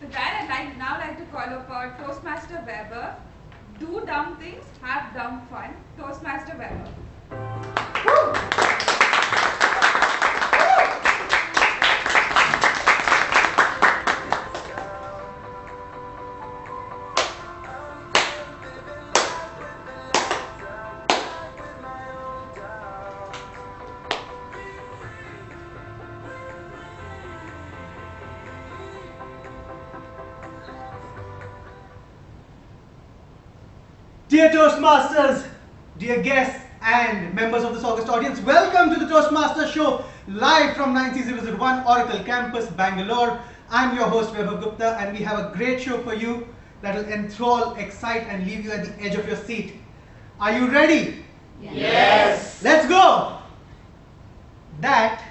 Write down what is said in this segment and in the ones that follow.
With that, I'd now like to call upon Toastmaster Vaibhav. Do dumb things, have dumb fun. Toastmaster Vaibhav. Dear Toastmasters, dear guests and members of this August audience, welcome to the Toastmasters show live from 9C001 Oracle Campus, Bangalore. I'm your host Vaibhav Gupta and we have a great show for you that will enthrall, excite and leave you at the edge of your seat. Are you ready? Yes! Let's go! That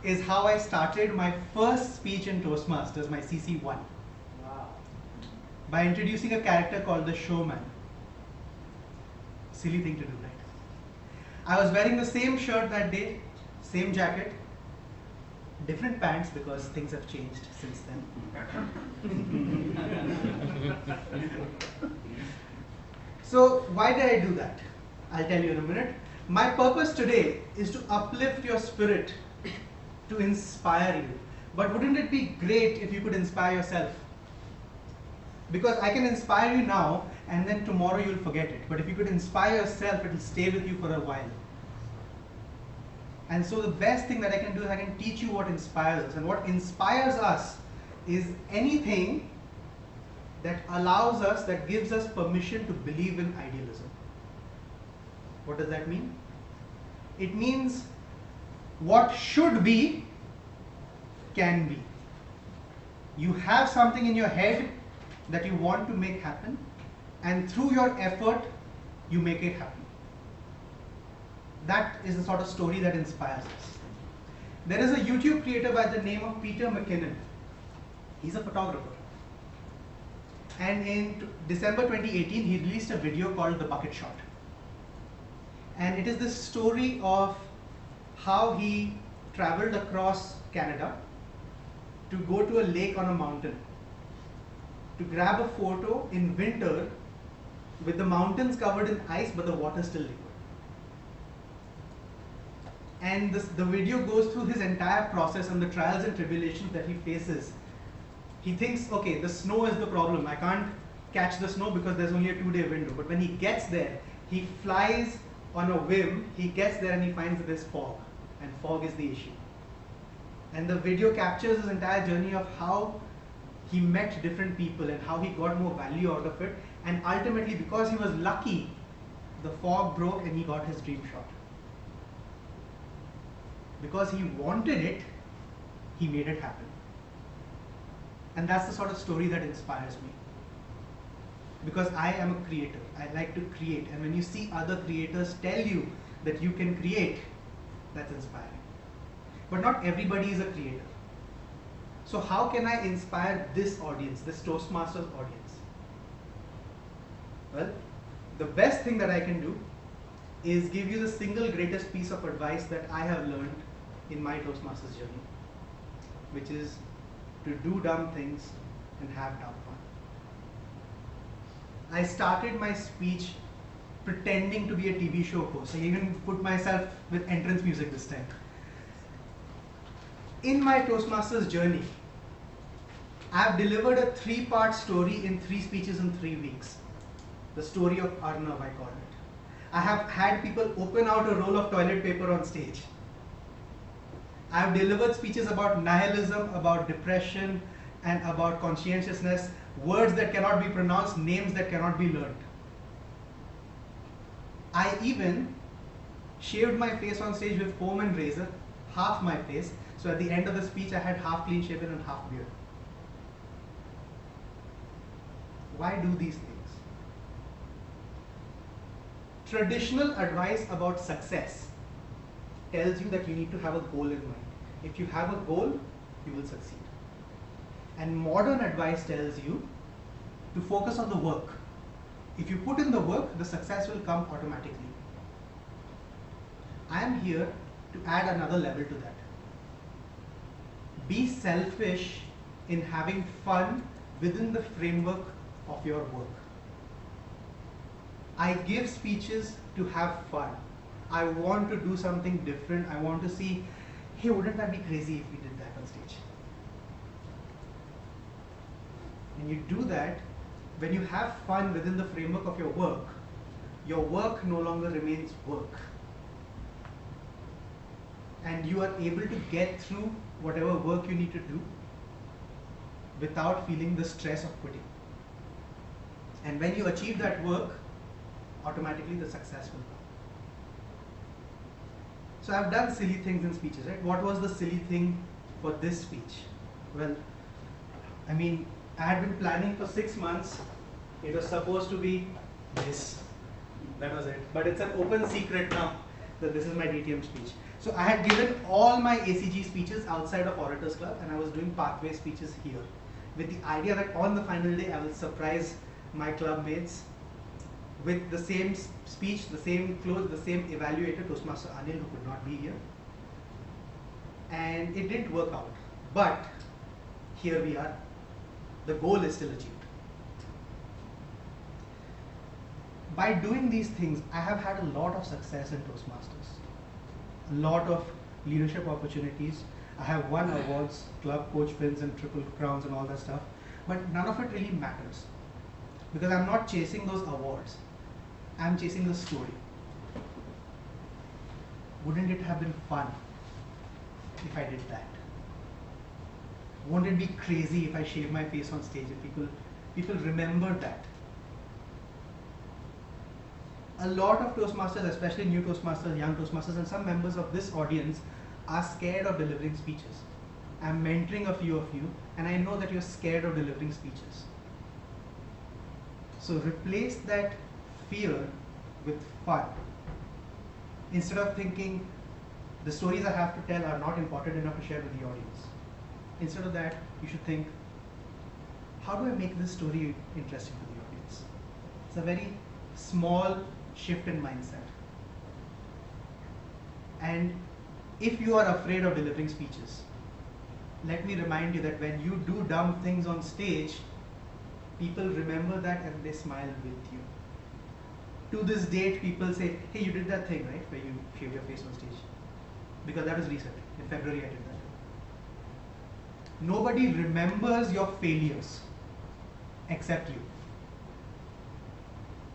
is how I started my first speech in Toastmasters, my CC1. Wow. By introducing a character called the Showman. Silly thing to do, right? I was wearing the same shirt that day, same jacket, different pants because things have changed since then. So why did I do that? I'll tell you in a minute. My purpose today is to uplift your spirit, to inspire you. But wouldn't it be great if you could inspire yourself? Because I can inspire you now and then tomorrow you'll forget it. But if you could inspire yourself, it will stay with you for a while. And so the best thing that I can do is I can teach you what inspires us. And what inspires us is anything that allows us, that gives us permission to believe in idealism. What does that mean? It means what should be can be. You have something in your head that you want to make happen, and through your effort, you make it happen. That is the sort of story that inspires us. There is a YouTube creator by the name of Peter McKinnon. He's a photographer. And in December 2018, he released a video called The Bucket Shot. And it is the story of how he traveled across Canada to go to a lake on a mountain, to grab a photo in winter with the mountains covered in ice but the water still liquid. And the video goes through his entire process and the trials and tribulations that he faces. He thinks, okay, the snow is the problem. I can't catch the snow because there's only a 2-day window. But when he gets there, he flies on a whim. He gets there and he finds there's fog. And fog is the issue. And the video captures his entire journey of how he met different people and how he got more value out of it. And ultimately, because he was lucky, the fog broke and he got his dream shot. Because he wanted it, he made it happen. And that's the sort of story that inspires me. Because I am a creator. I like to create. And when you see other creators tell you that you can create, that's inspiring. But not everybody is a creator. So how can I inspire this audience, this Toastmasters audience? Well, the best thing that I can do is give you the single greatest piece of advice that I have learned in my Toastmasters journey, which is to do dumb things and have dumb fun. I started my speech pretending to be a TV show host. I even put myself with entrance music this time. In my Toastmasters journey, I've delivered a 3-part story in 3 speeches in 3 weeks. The story of Arnav, I call it. I have had people open out a roll of toilet paper on stage. I've delivered speeches about nihilism, about depression, and about conscientiousness, words that cannot be pronounced, names that cannot be learned. I even shaved my face on stage with foam and razor, half my face, so at the end of the speech I had half clean shaven and half beard. Why do these things? Traditional advice about success tells you that you need to have a goal in mind. If you have a goal, you will succeed. And modern advice tells you to focus on the work. If you put in the work, the success will come automatically. I am here to add another level to that. Be selfish in having fun within the framework of your work. I give speeches to have fun. I want to do something different. I want to see, hey, wouldn't that be crazy if we did that on stage? And you do that when you have fun within the framework of your work no longer remains work. And you are able to get through whatever work you need to do without feeling the stress of quitting. And when you achieve that work, automatically the success will come. So I've done silly things in speeches, right? What was the silly thing for this speech? Well, I mean, I had been planning for 6 months. It was supposed to be this. That was it. But it's an open secret now that this is my DTM speech. So I had given all my ACG speeches outside of Orators Club, and I was doing pathway speeches here, with the idea that on the final day I will surprise my club mates with the same speech, the same clothes, the same evaluator, Toastmaster Anil, who could not be here. And it didn't work out. But here we are. The goal is still achieved. By doing these things, I have had a lot of success in Toastmasters. A lot of leadership opportunities. I have won awards, club coach wins and triple crowns and all that stuff. But none of it really matters. Because I'm not chasing those awards. I'm chasing the story. Wouldn't it have been fun if I did that? Won't it be crazy if I shave my face on stage, if people remember that? A lot of Toastmasters, especially new Toastmasters, young Toastmasters, and some members of this audience are scared of delivering speeches. I'm mentoring a few of you, and I know that you're scared of delivering speeches. So replace that fear with fun. Instead of thinking the stories I have to tell are not important enough to share with the audience. Instead of that, you should think, how do I make this story interesting to the audience? It's a very small shift in mindset. And if you are afraid of delivering speeches, let me remind you that when you do dumb things on stage, people remember that and they smile with you. To this date, people say, hey, you did that thing, right, where you shave your face on stage. Because that was recent. In February, I did that. Nobody remembers your failures except you.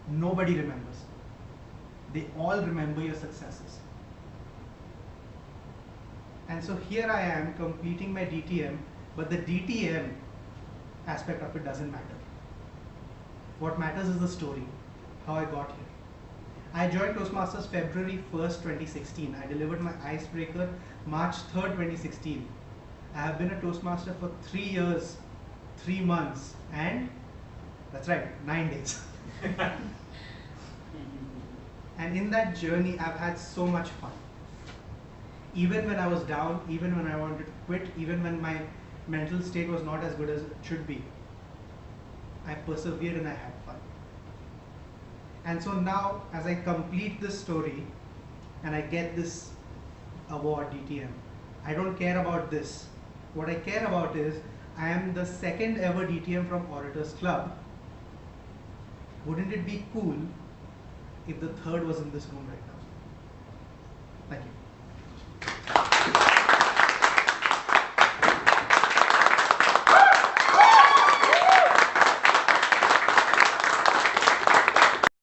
Nobody remembers. They all remember your successes. And so here I am completing my DTM, but the DTM aspect of it doesn't matter. What matters is the story, how I got here. I joined Toastmasters February 1st, 2016. I delivered my icebreaker March 3rd, 2016. I have been a Toastmaster for 3 years, 3 months, and that's right, 9 days. And in that journey, I've had so much fun. Even when I was down, even when I wanted to quit, even when my mental state was not as good as it should be, I persevered and I had fun. And so now, as I complete this story and I get this award, DTM, I don't care about this. What I care about is, I am the second ever DTM from Orators Club. Wouldn't it be cool if the third was in this room right now? Thank you.